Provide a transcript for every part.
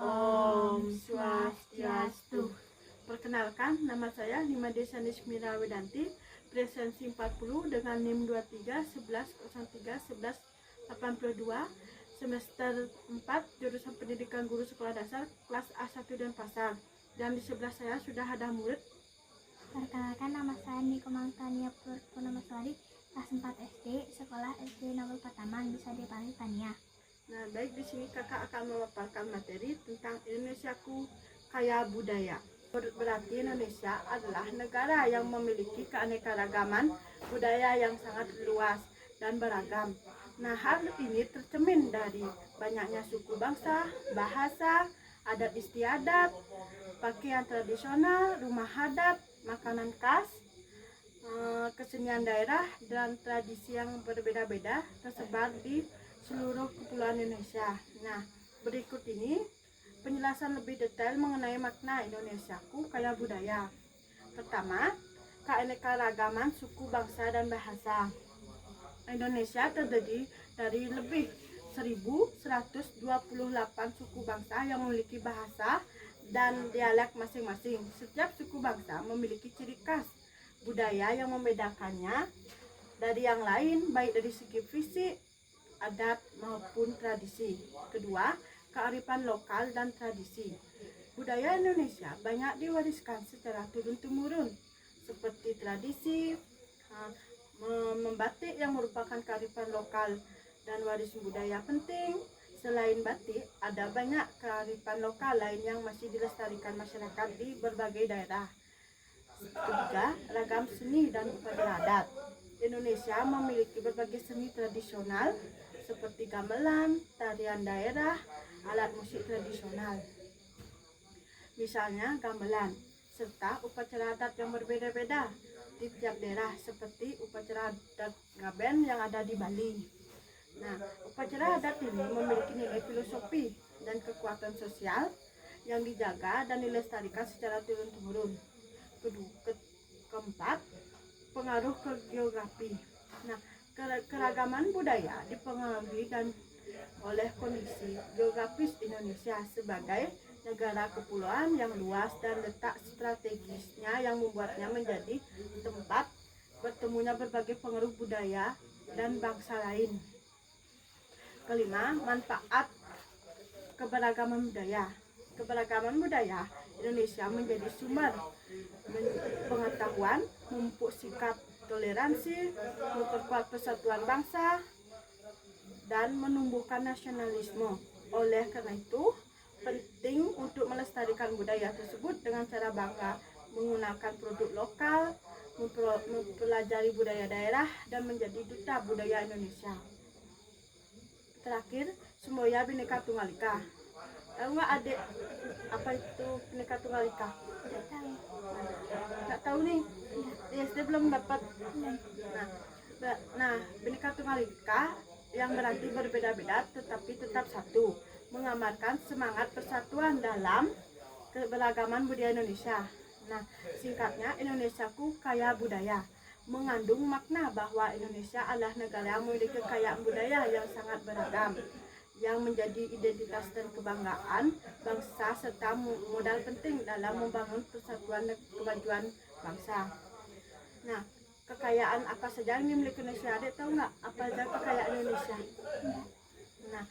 Om Swastiastu. Perkenalkan, nama saya Nima Desani Smira Wedanti, presensi 40 dengan NIM 23 11 03 11 82, semester 4, jurusan pendidikan guru sekolah dasar, kelas A1 dan Pasar. Dan di sebelah saya sudah ada murid. Perkenalkan, nama saya Niko Mangtania Purnamaswari, kelas 4 SD, sekolah SD Nobel Pataman, bisa dipanggil Tania. Nah, baik, di sini kakak akan memaparkan materi tentang Indonesiaku kaya budaya. Berarti Indonesia adalah negara yang memiliki keanekaragaman budaya yang sangat luas dan beragam. Nah, hal ini tercermin dari banyaknya suku bangsa, bahasa, adat istiadat, pakaian tradisional, rumah adat, makanan khas, kesenian daerah, dan tradisi yang berbeda-beda tersebar di seluruh kepulauan Indonesia. Nah, berikut ini penjelasan lebih detail mengenai makna Indonesiaku kaya budaya. Pertama, keanekaragaman suku, bangsa, dan bahasa. Indonesia terdiri dari lebih 1128 suku bangsa yang memiliki bahasa dan dialek masing-masing. Setiap suku bangsa memiliki ciri khas budaya yang membedakannya dari yang lain, baik dari segi fisik, adat maupun tradisi. Kedua, kearifan lokal dan tradisi. Budaya Indonesia banyak diwariskan secara turun-temurun, seperti tradisi membatik yang merupakan kearifan lokal dan waris budaya penting. Selain batik, ada banyak kearifan lokal lain yang masih dilestarikan masyarakat di berbagai daerah. Ketiga, ragam seni dan upacara adat. Indonesia memiliki berbagai seni tradisional seperti gamelan, tarian daerah, alat musik tradisional. Misalnya gamelan, serta upacara adat yang berbeda-beda di tiap daerah seperti upacara adat Ngaben yang ada di Bali. Nah, upacara adat ini memiliki nilai filosofi dan kekuatan sosial yang dijaga dan dilestarikan secara turun-temurun. Keempat, pengaruh ke geografi. Nah, keragaman budaya dipengaruhi dan oleh kondisi geografis Indonesia sebagai negara kepulauan yang luas dan letak strategisnya yang membuatnya menjadi tempat bertemunya berbagai pengaruh budaya dan bangsa lain. Kelima, manfaat keberagaman budaya. Keberagaman budaya Indonesia menjadi sumber pengetahuan, memupuk sikap toleransi, memperkuat persatuan bangsa, dan menumbuhkan nasionalisme. Oleh karena itu, penting untuk melestarikan budaya tersebut dengan cara bangga menggunakan produk lokal, mempelajari budaya daerah, dan menjadi duta budaya Indonesia. Terakhir, semboyan Bhinneka Tunggal Ika. Tahu nggak adik apa itu Bhinneka Tunggal Ika? Tidak tahu. Nggak tahu nih. SD belum dapat. Nah, Bhinneka Tunggal Ika yang berarti berbeda-beda tetapi tetap satu, menggambarkan semangat persatuan dalam keberagaman budaya Indonesia. Nah, singkatnya, Indonesiaku kaya budaya mengandung makna bahwa Indonesia adalah negara yang memiliki kekayaan budaya yang sangat beragam, yang menjadi identitas dan kebanggaan bangsa serta modal penting dalam membangun persatuan dan kemajuan bangsa. Nah, kekayaan apa saja yang dimiliki Indonesia? Adik tahu nggak apa saja kekayaan Indonesia? Nah,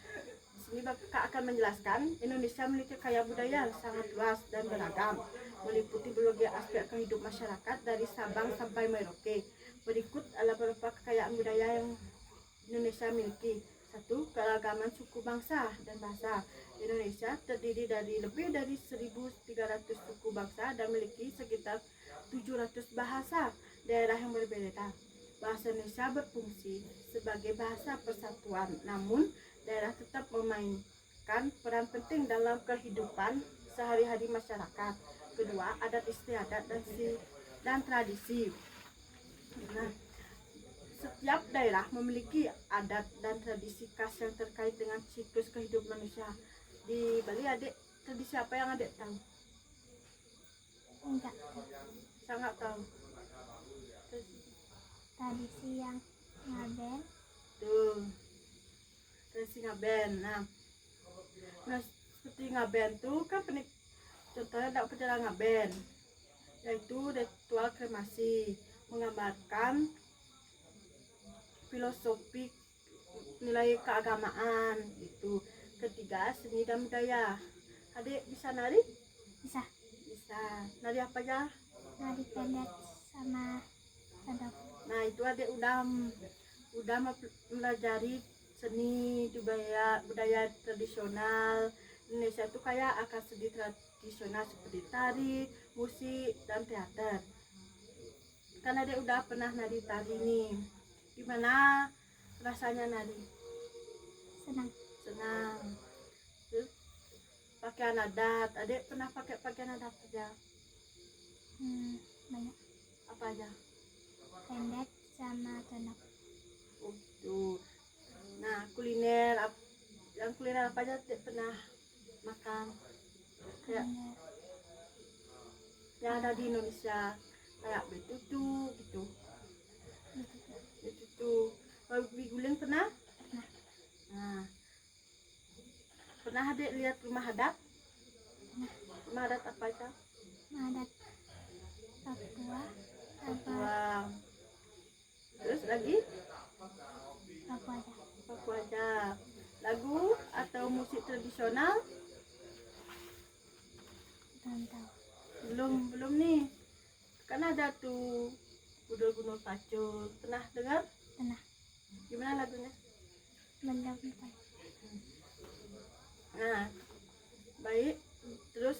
sini Kakak akan menjelaskan. Indonesia memiliki kaya budaya yang sangat luas dan beragam, meliputi berbagai aspek kehidupan masyarakat dari Sabang sampai Merauke. Berikut adalah beberapa kekayaan budaya yang Indonesia miliki. 1. Keragaman suku bangsa dan bahasa. Indonesia terdiri dari lebih dari 1.300 suku bangsa dan memiliki sekitar 700 bahasa daerah yang berbeda. Bahasa Indonesia berfungsi sebagai bahasa persatuan, namun daerah tetap memainkan peran penting dalam kehidupan sehari-hari masyarakat. Kedua, adat istiadat dan tradisi. Nah, setiap daerah memiliki adat dan tradisi khas yang terkait dengan siklus kehidupan manusia. Di Bali, adik, tradisi apa yang adik tahu? Enggak. Sangat tahu. Tradisi yang Ngaben. Tuh, tradisi Ngaben. Nah, Seperti ngaben tuh kan contohnya ada upacara ngaben, yaitu ritual kremasi menggambarkan filosofi nilai keagamaan itu. Ketiga, seni dan budaya. Adik bisa nari? Bisa. Bisa. Nari apa ya? Nari pendek sama sodok. Nah itu adik udah mempelajari seni budaya tradisional Indonesia itu kayak akan seni tradisional seperti tari, musik, dan teater. Karena dia udah pernah nari tari nih. Gimana rasanya nari? Senang. Senang. Terus pakaian adat, adik pernah pakai pakaian adat aja? Banyak. Apa aja? Pendek sama sodok. Oh, tuh. Nah kuliner yang kuliner apa aja adik pernah makan? Kayak Kuliner yang ada di Indonesia kayak betutu gitu. gitu. Betutu. Babi guling pernah? Pernah. Nah, pernah adik lihat rumah adat? Pernah. Rumah adat apa aja? Adat Papua apa Papua. Terus lagi? Papua aja. Papua aja. Lagu atau musik tradisional? Belum tahu. Belum nih. Kan ada tuh Budol Gunung Pacul. Pernah dengar? Pernah. Gimana lagunya? Belum tahu. Nah, baik. Terus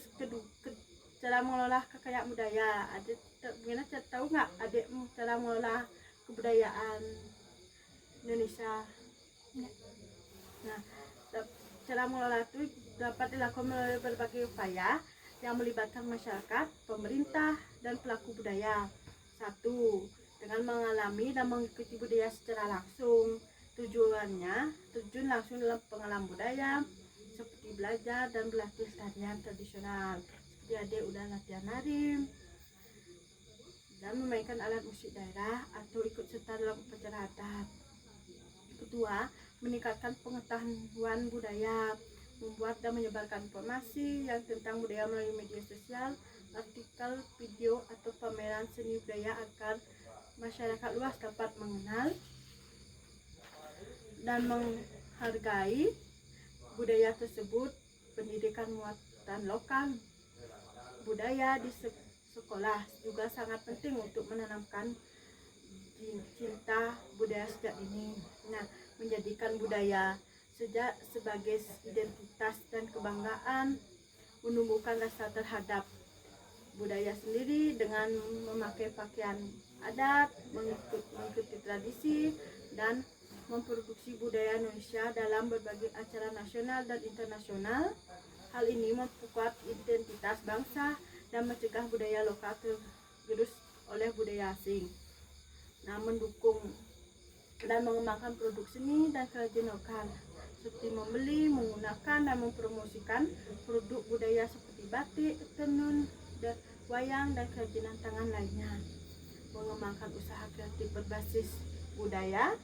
cara mengelola kekayaan budaya. Adik gimana tahu nggak adik cara mengelola kebudayaan Indonesia? Enggak. Nah, cara mengelola itu dapat dilakukan melalui berbagai upaya yang melibatkan masyarakat, pemerintah, dan pelaku budaya. 1. Dengan mengalami dan mengikuti budaya secara langsung. Tujuannya terjun langsung dalam pengalaman budaya seperti belajar dan berlatih tarian tradisional. Seperti adik udah latihan nari dan memainkan alat musik daerah atau ikut serta dalam upacara adat. Kedua, meningkatkan pengetahuan budaya, membuat dan menyebarkan informasi yang tentang budaya melalui media sosial, artikel, video, atau pameran seni budaya agar masyarakat luas dapat mengenal dan menghargai budaya tersebut. Pendidikan muatan lokal budaya di sekolah juga sangat penting untuk menanamkan cinta budaya sejak dini. Nah, menjadikan budaya sejak sebagai identitas dan kebanggaan, menumbuhkan rasa terhadap budaya sendiri dengan memakai pakaian adat, mengikuti tradisi, dan memproduksi budaya Indonesia dalam berbagai acara nasional dan internasional. Hal ini memperkuat identitas bangsa dan mencegah budaya lokal tergerus oleh budaya asing. Nah, mendukung dan mengembangkan produk seni dan kerajinan lokal seperti membeli, menggunakan, dan mempromosikan produk budaya seperti batik, tenun, wayang, dan kerajinan tangan lainnya. Mengembangkan usaha kreatif berbasis budaya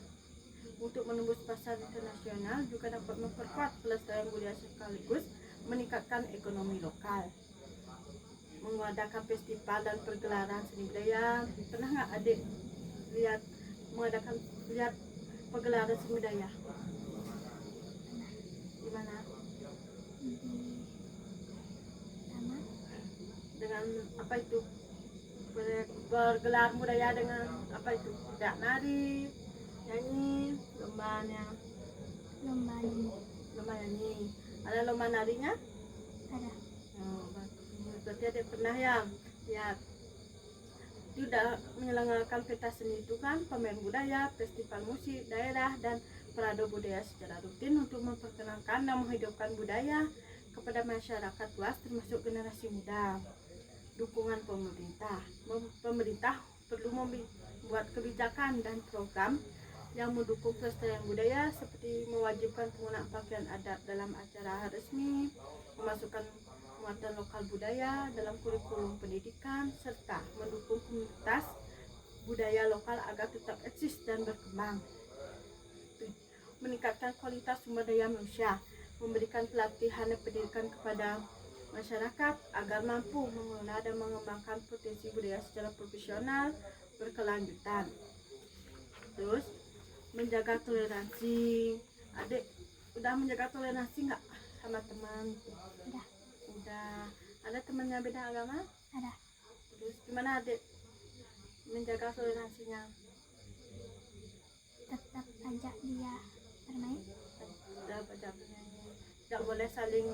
untuk menembus pasar internasional juga dapat memperkuat pelestarian budaya sekaligus meningkatkan ekonomi lokal. Mengadakan festival dan pergelaran seni budaya. Pernah nggak adik lihat pergelaran seni budaya? Gimana? Di taman. Dengan apa itu? Bergelar budaya dengan apa itu? Tidak nari, nyanyi, lomba nyanyi. Ada lomba narinya? Ada. Oh, berarti ada pernah ya tidak menyelenggarakan pentas seni itu kan, pameran budaya, festival musik daerah, dan parade budaya secara rutin untuk memperkenalkan dan menghidupkan budaya kepada masyarakat luas termasuk generasi muda. Dukungan pemerintah perlu membuat kebijakan dan program yang mendukung pelestarian budaya seperti mewajibkan penggunaan pakaian adat dalam acara resmi, memasukkan muatan lokal budaya dalam kurikulum pendidikan, serta mendukung komunitas budaya lokal agar tetap eksis dan berkembang. Meningkatkan kualitas sumber daya manusia. memberikan pelatihan dan pendidikan kepada masyarakat agar mampu mengelola dan mengembangkan potensi budaya secara profesional berkelanjutan. Terus menjaga toleransi. Adik udah menjaga toleransi nggak sama teman? Udah. Ada temannya beda agama? Ada. Terus gimana adik menjaga toleransinya? Tetap ajak dia bermain. Udah baca penyanyi. Tidak boleh saling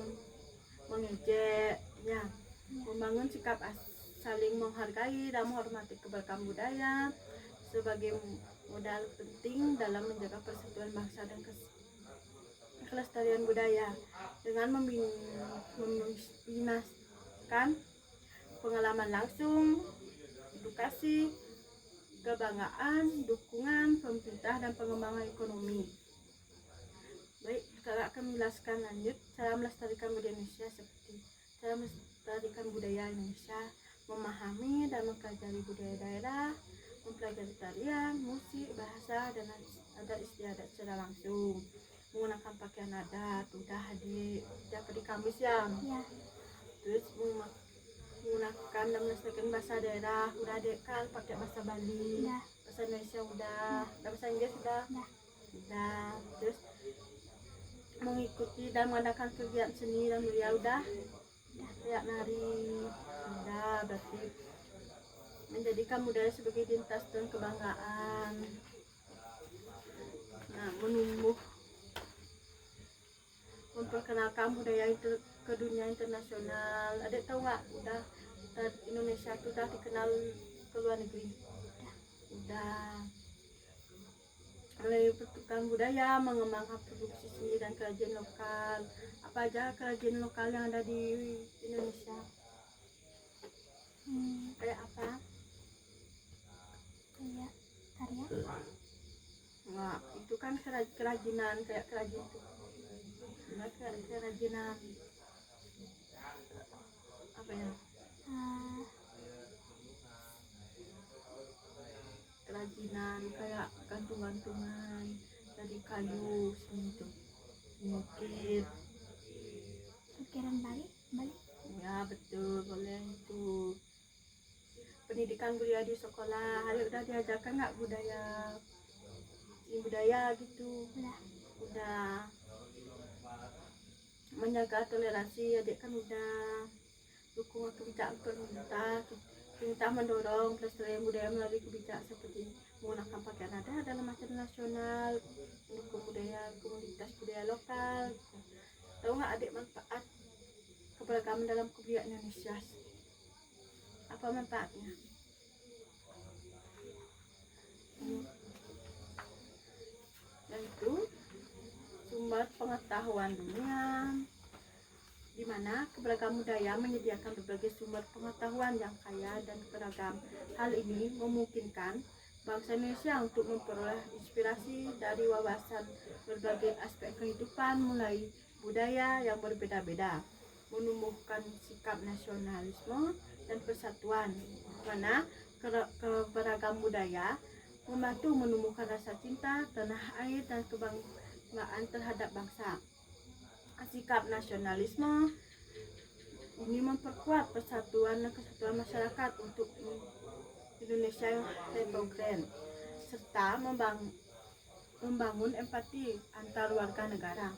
mengejek, ya. Membangun sikap saling menghargai dan menghormati keberagaman budaya sebagai modal penting dalam menjaga persatuan bangsa dan kelestarian budaya dengan membinakan pengalaman langsung, edukasi, kebanggaan, dukungan pemerintah dan pengembangan ekonomi. Baik, sekarang akan menjelaskan lanjut cara melestarikan budaya Indonesia seperti cara melestarikan budaya Indonesia, memahami dan mempelajari budaya daerah, mempelajari tarian, musik, bahasa, dan adat istiadat secara langsung, menggunakan pakaian adat. Udah adik, tiap hari Kamis ya. Terus menggunakan dan melestarikan bahasa daerah. Udah adik kan pakai bahasa Bali, bahasa Indonesia udah, bahasa Inggris udah. Terus mengikuti dan mengadakan kegiatan seni dan budaya udah, kayak nari udah. Berarti menjadikan budaya sebagai identitas dan kebanggaan. Nah, memperkenalkan budaya itu ke dunia internasional. Adik tahu nggak? Udah Indonesia itu udah dikenal ke luar negeri. Udah. Melalui pertukaran budaya, mengembangkan produksi seni dan kerajinan lokal. Apa aja kerajinan lokal yang ada di Indonesia? Kayak apa? Kayak tarian. Nah, itu kan kerajinan, kayak kerajinan itu. Nah, kerajinan apa ya? Kerajinan kayak gantung-gantungan dari kayu itu, mungkin Ukiran Bali. ya betul, boleh itu. Pendidikan budaya di sekolah, hari udah diajarkan nggak budaya gitu? Udah. Menjaga toleransi, adik kan udah. Dukungan kebijakan pemerintah mendorong pelestarian budaya melalui kebijakan seperti menggunakan pakaian adat dalam acara nasional, mendukung budaya komunitas budaya lokal. Tahu nggak adik manfaat keberagaman dalam kebudayaan Indonesia? Apa manfaatnya? Yaitu sumber pengetahuan dunia, di mana keberagaman budaya menyediakan berbagai sumber pengetahuan yang kaya dan beragam. Hal ini memungkinkan bangsa Indonesia untuk memperoleh inspirasi dari wawasan berbagai aspek kehidupan, mulai budaya yang berbeda-beda, menumbuhkan sikap nasionalisme dan persatuan, di mana keberagaman budaya membantu menumbuhkan rasa cinta tanah air dan kebanggaan terhadap bangsa. Sikap nasionalisme ini memperkuat persatuan dan kesatuan masyarakat untuk Indonesia yang heterogen, serta membangun empati antar warga negara.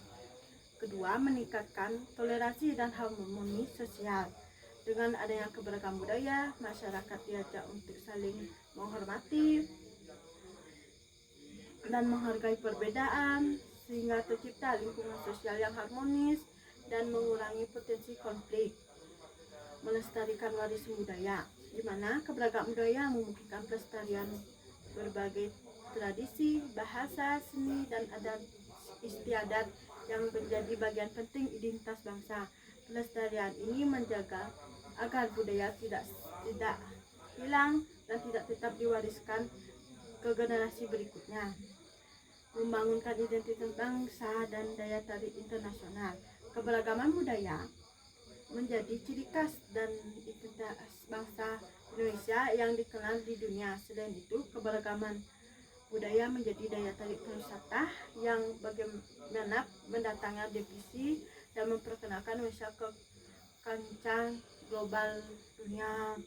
Kedua, meningkatkan toleransi dan harmoni sosial. Dengan adanya keberagaman budaya, masyarakat diajak untuk saling menghormati dan menghargai perbedaan, sehingga tercipta lingkungan sosial yang harmonis dan mengurangi potensi konflik. Melestarikan warisan budaya, di mana keberagaman budaya memungkinkan pelestarian berbagai tradisi, bahasa, seni, dan adat istiadat yang menjadi bagian penting identitas bangsa. Pelestarian ini menjaga agar budaya tidak hilang dan tidak tetap diwariskan ke generasi berikutnya. Membangunkan identitas bangsa dan daya tarik internasional. Keberagaman budaya menjadi ciri khas dan identitas bangsa Indonesia yang dikenal di dunia. Selain itu, keberagaman budaya menjadi daya tarik pariwisata yang bagaimana mendatangkan devisi dan memperkenalkan Indonesia ke kancah global dunia.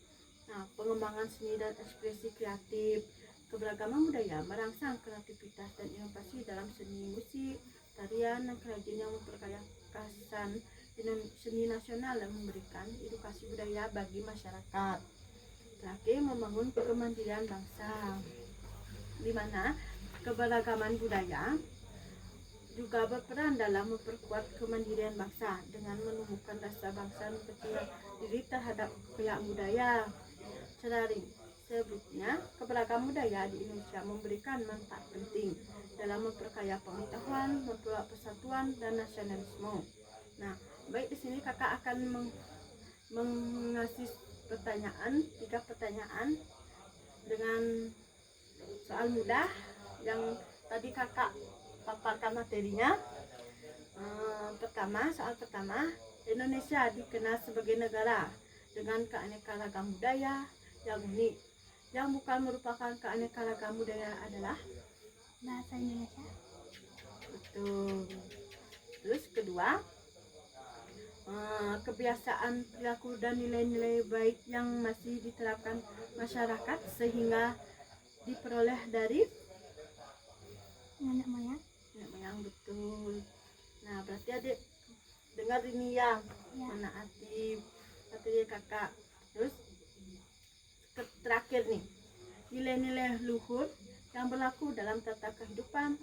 Nah, pengembangan seni dan ekspresi kreatif, keberagaman budaya merangsang kreativitas dan inovasi dalam seni musik, tarian, dan kerajinan yang memperkaya kekhasan seni nasional dan memberikan edukasi budaya bagi masyarakat. Terakhir, membangun kemandirian bangsa, di mana keberagaman budaya juga berperan dalam memperkuat kemandirian bangsa dengan menumbuhkan rasa bangsa dan percaya diri terhadap pihak budaya. Selanjutnya, keberagaman budaya di Indonesia memberikan manfaat penting dalam memperkaya pengetahuan, memperkuat persatuan dan nasionalisme. Nah, baik di sini kakak akan mengasih pertanyaan, 3 pertanyaan dengan soal mudah yang tadi kakak paparkan materinya. Soal pertama, Indonesia dikenal sebagai negara dengan keanekaragaman budaya yang unik. Yang bukan merupakan keanekaragaman budaya adalah Bahasa Indonesia. betul. Terus kedua, kebiasaan, perilaku dan nilai-nilai baik yang masih diterapkan masyarakat sehingga diperoleh dari Nenek moyang. nenek moyang, betul. Nah, berarti adik dengar ini ya, menaati materi kakak. Terus terakhir nih, nilai-nilai luhur yang berlaku dalam tata kehidupan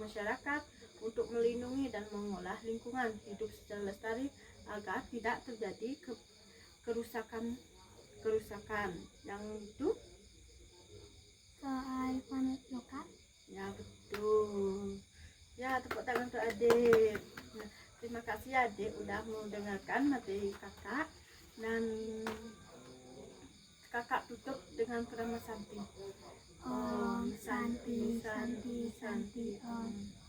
masyarakat untuk melindungi dan mengolah lingkungan hidup secara lestari agar tidak terjadi kerusakan yang itu. Soal lingkungan lokal. Ya, betul. Ya, tepuk tangan untuk adik. Nah, terima kasih adik udah mau dengarkan materi kakak, dan kakak tutup dengan Krama Santi. Om Santi Santi Santi Om.